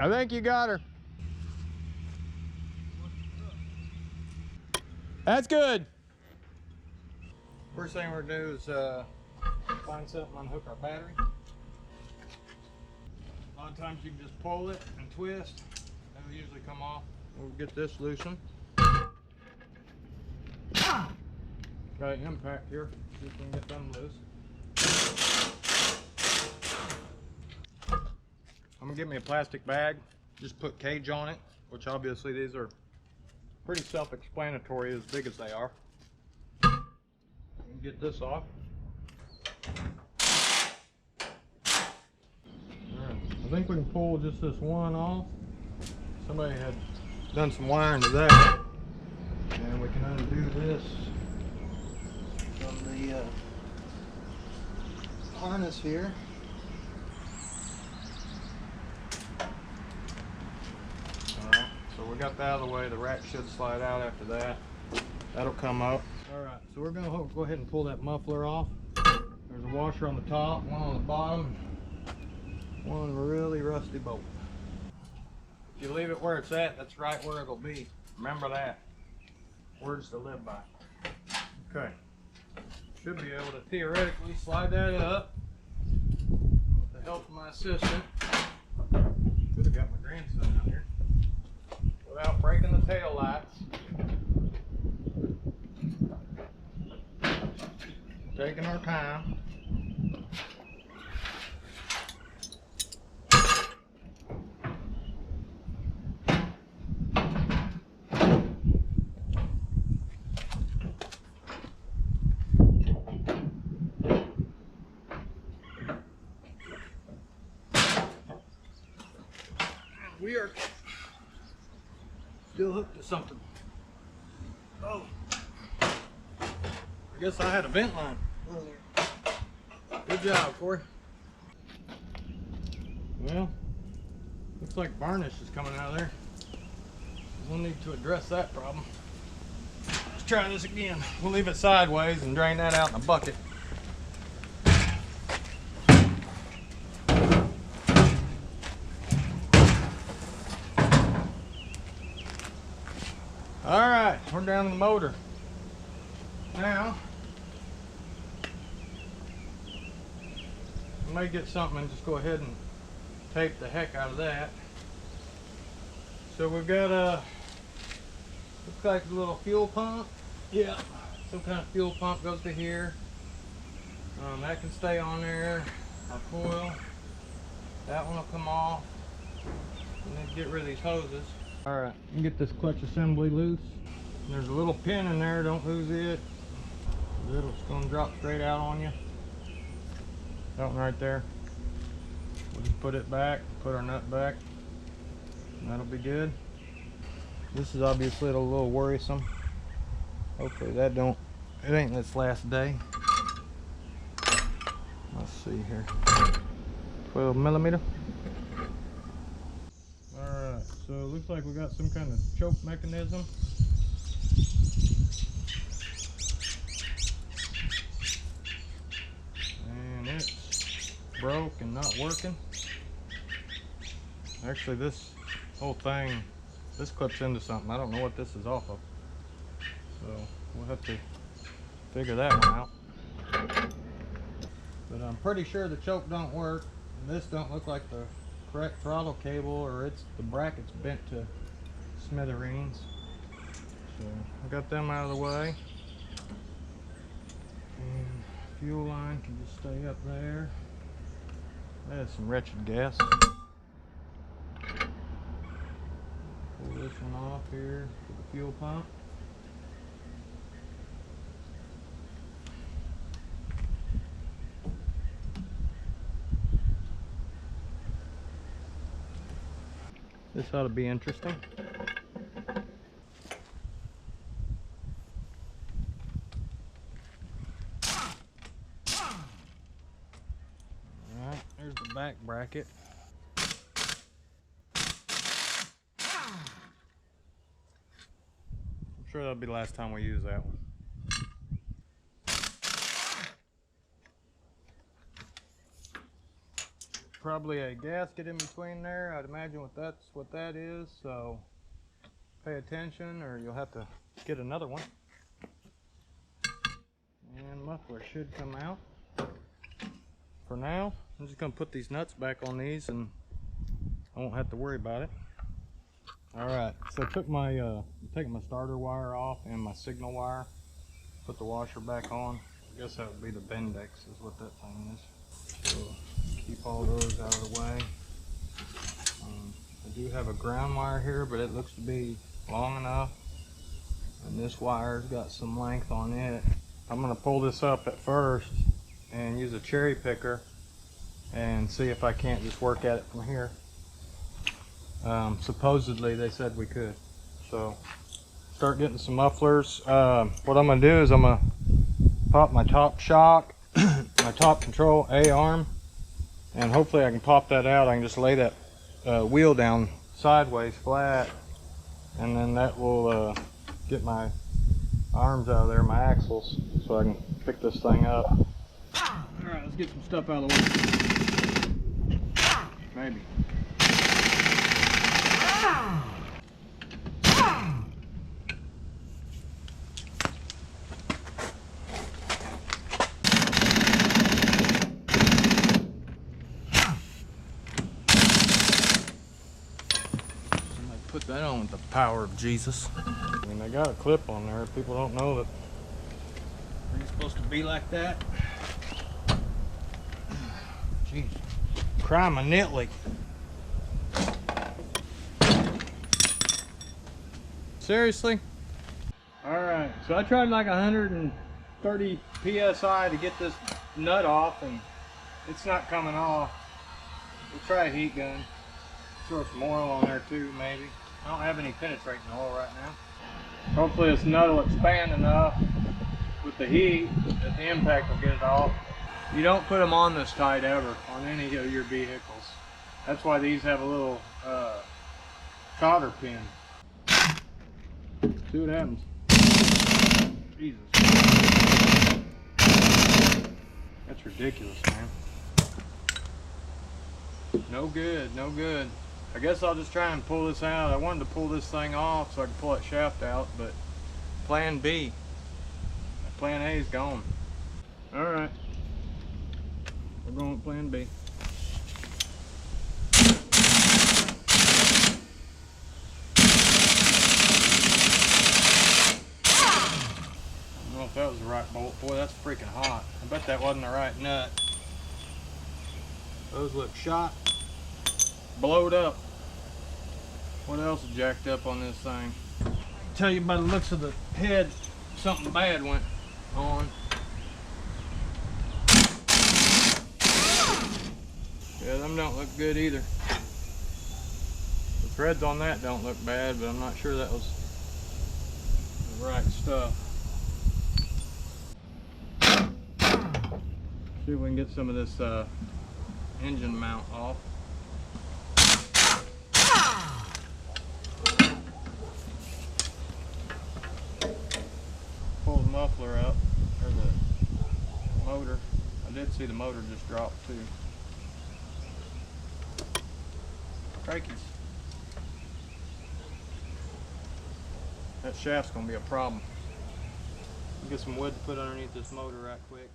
I think you got her. That's good. First thing we're gonna do is find something, unhook our battery. A lot of times you can just pull it and twist. It'll usually come off. We'll get this loosened. Got an impact here. See if we can get them loose. I'm gonna get me a plastic bag. Just put cage on it, which obviously these are pretty self-explanatory as big as they are. Get this off. Alright, I think we can pull just this one off. Somebody had done some wiring to that. And we can undo this from the harness here. Alright, so we got that out of the way. The rack should slide out after that. That'll come up. Alright, so we're going to go ahead and pull that muffler off. There's a washer on the top, one on the bottom, one really rusty bolt. If you leave it where it's at, that's right where it'll be. Remember that. Words to live by. Okay. Should be able to theoretically slide that up with the help of my assistant. Could have got my grandson out here. Without breaking the tail lights. Taking our time. We are still hooked to something. Oh, I guess I had a vent line. Good job, Corey. Well, looks like varnish is coming out of there. We'll need to address that problem. Let's try this again. We'll leave it sideways and drain that out in a bucket. All right, we're down to the motor. Now, I may get something and just go ahead and tape the heck out of that. So we've got a, looks like a little fuel pump. Yeah, some kind of fuel pump goes to here. That can stay on there. Our coil, that one will come off. And then get rid of these hoses. All right, you can get this clutch assembly loose. There's a little pin in there, don't lose it. It's gonna drop straight out on you. That one right there. We'll just put it back, put our nut back, and that'll be good. This is obviously a little worrisome. Hopefully that don't, it ain't this last day. Let's see here. 12 millimeter. Alright, so it looks like we got some kind of choke mechanism. And it's broke and not working. Actually, this whole thing, this clips into something. I don't know what this is off of. So we'll have to figure that one out. But I'm pretty sure the choke don't work. And this don't look like the correct throttle cable, or it's the bracket's bent to smithereens. So I got them out of the way. And fuel line can just stay up there. That is some wretched gas. Pull this one off here for the fuel pump. This ought to be interesting. Alright, there's the back bracket. I'm sure that'll be the last time we use that one. probably a gasket in between there. I'd imagine that's what that is, so pay attention or you'll have to get another one. And muffler should come out. For now, I'm just gonna put these nuts back on these and I won't have to worry about it. Alright, so I took my taking my starter wire off and my signal wire. Put the washer back on. I guess that would be the Bendix is what that thing is. So keep all those out of the way. I do have a ground wire here, but it looks to be long enough. And this wire's got some length on it. I'm gonna pull this up at first and use a cherry picker and see if I can't just work at it from here. Supposedly they said we could. So start getting some mufflers. What I'm gonna do is I'm gonna pop my top shock, my top control A-arm, and hopefully I can pop that out. I can just lay that wheel down sideways flat, and then that will get my arms out of there, my axles, so I can pick this thing up. Alright, let's get some stuff out of the way. Maybe. Put that on with the power of Jesus. I mean, they got a clip on there. People don't know that it's supposed to be like that. Jeez. Cry my nitly. Seriously? Alright, so I tried like 130 PSI to get this nut off and it's not coming off. We'll try a heat gun. Throw some oil on there too, maybe. I don't have any penetrating oil right now. Hopefully this nut will expand enough with the heat that the impact will get it off. You don't put them on this tight ever on any of your vehicles. That's why these have a little solder pin. See what happens. Jesus. That's ridiculous, man. No good, no good. I guess I'll just try and pull this out. I wanted to pull this thing off so I could pull that shaft out, but plan B. Plan A is gone. Alright. We're going with plan B. I don't know if that was the right bolt. Boy, that's freaking hot. I bet that wasn't the right nut. Those look shot. Blowed up. What else is jacked up on this thing? I can tell you by the looks of the head, something bad went on. Yeah, them don't look good either. The threads on that don't look bad, but I'm not sure that was the right stuff. See if we can get some of this engine mount off. Pull the muffler up, or the motor. I did see the motor just drop too. Crikeys. That shaft's gonna be a problem. Get some wood to put underneath this motor right quick.